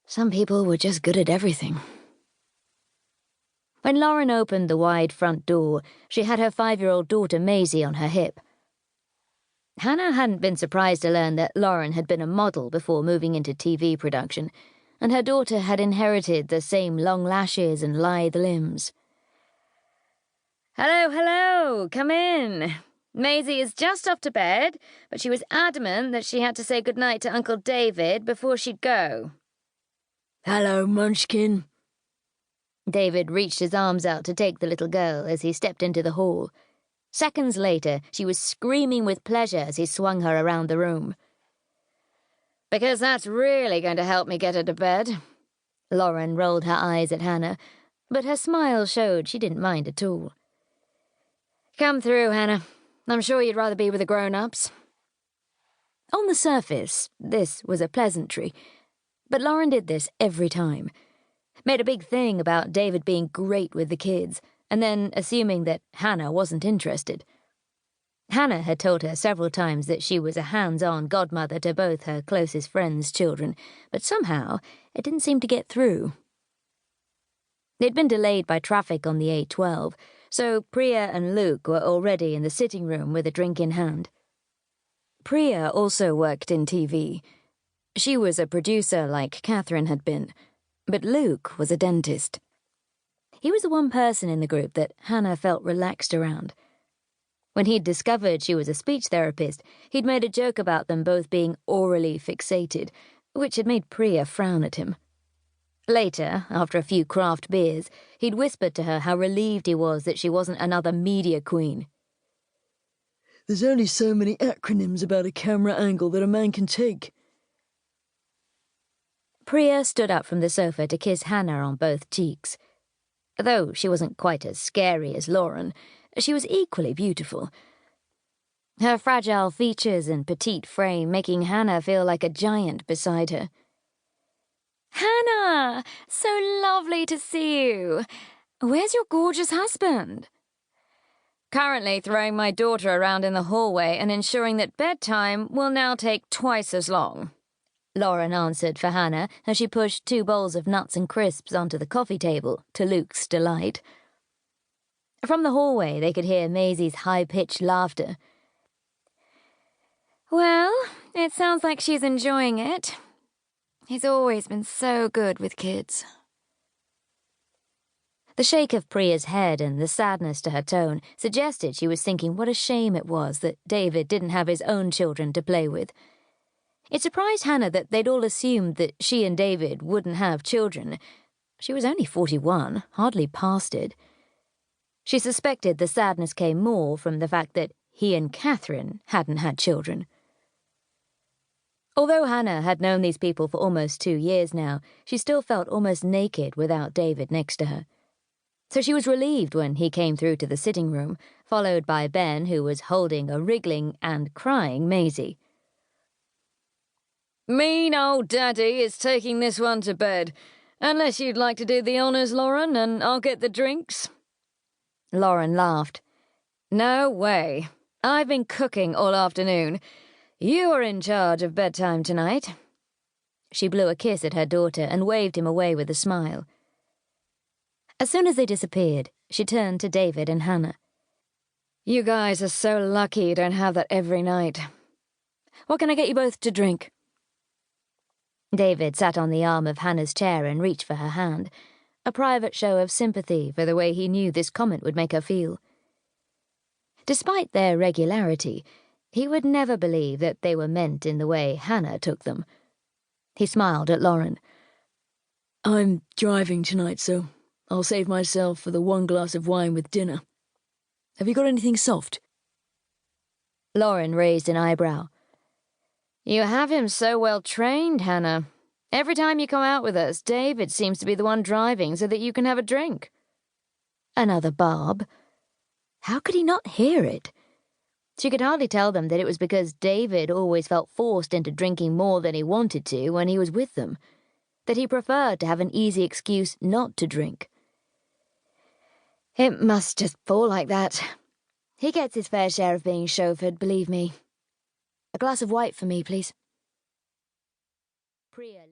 Some people were just good at everything. When Lauren opened the wide front door, she had her 5-year-old daughter Maisie on her hip. Hannah hadn't been surprised to learn that Lauren had been a model before moving into TV production, and her daughter had inherited the same long lashes and lithe limbs. "Hello, hello, come in. Maisie is just off to bed, but she was adamant that she had to say goodnight to Uncle David before she'd go." "Hello, Munchkin." David reached his arms out to take the little girl as he stepped into the hall. Seconds later, she was screaming with pleasure as he swung her around the room. "Because that's really going to help me get her to bed." Lauren rolled her eyes at Hannah, but her smile showed she didn't mind at all. "Come through, Hannah. I'm sure you'd rather be with the grown-ups." On the surface, this was a pleasantry, but Lauren did this every time. Made a big thing about David being great with the kids, and then assuming that Hannah wasn't interested. Hannah had told her several times that she was a hands-on godmother to both her closest friends' children, but somehow it didn't seem to get through. They'd been delayed by traffic on the A12, so Priya and Luke were already in the sitting room with a drink in hand. Priya also worked in TV. She was a producer like Katherine had been, but Luke was a dentist. He was the one person in the group that Hannah felt relaxed around. When he'd discovered she was a speech therapist, he'd made a joke about them both being orally fixated, which had made Priya frown at him. Later, after a few craft beers, he'd whispered to her how relieved he was that she wasn't another media queen. "There's only so many acronyms about a camera angle that a man can take." Priya stood up from the sofa to kiss Hannah on both cheeks. Though she wasn't quite as scary as Lauren, she was equally beautiful. Her fragile features and petite frame making Hannah feel like a giant beside her. "Hannah, so lovely to see you. Where's your gorgeous husband?" "Currently throwing my daughter around in the hallway and ensuring that bedtime will now take twice as long," Lauren answered for Hannah as she pushed 2 bowls of nuts and crisps onto the coffee table, to Luke's delight. From the hallway, they could hear Maisie's high-pitched laughter. "Well, it sounds like she's enjoying it. He's always been so good with kids." The shake of Priya's head and the sadness to her tone suggested she was thinking what a shame it was that David didn't have his own children to play with. It surprised Hannah that they'd all assumed that she and David wouldn't have children. She was only 41, hardly past it. She suspected the sadness came more from the fact that he and Katherine hadn't had children. Although Hannah had known these people for almost 2 years now, she still felt almost naked without David next to her. So she was relieved when he came through to the sitting room, followed by Ben, who was holding a wriggling and crying Maisie. "Mean old Daddy is taking this one to bed. Unless you'd like to do the honours, Lauren, and I'll get the drinks." Lauren laughed. "No way. I've been cooking all afternoon. You are in charge of bedtime tonight." She blew a kiss at her daughter and waved him away with a smile. As soon as they disappeared, she turned to David and Hannah. "You guys are so lucky you don't have that every night. What can I get you both to drink?" David sat on the arm of Hannah's chair and reached for her hand, a private show of sympathy for the way he knew this comment would make her feel. Despite their regularity, he would never believe that they were meant in the way Hannah took them. He smiled at Lauren. "I'm driving tonight, so I'll save myself for the 1 glass of wine with dinner. Have you got anything soft?" Lauren raised an eyebrow. "You have him so well trained, Hannah. Every time you come out with us, David seems to be the one driving so that you can have a drink." Another barb. How could he not hear it? She could hardly tell them that it was because David always felt forced into drinking more than he wanted to when he was with them, that he preferred to have an easy excuse not to drink. It must just fall like that. He gets his fair share of being chauffeured, believe me. A glass of white for me, please. Priya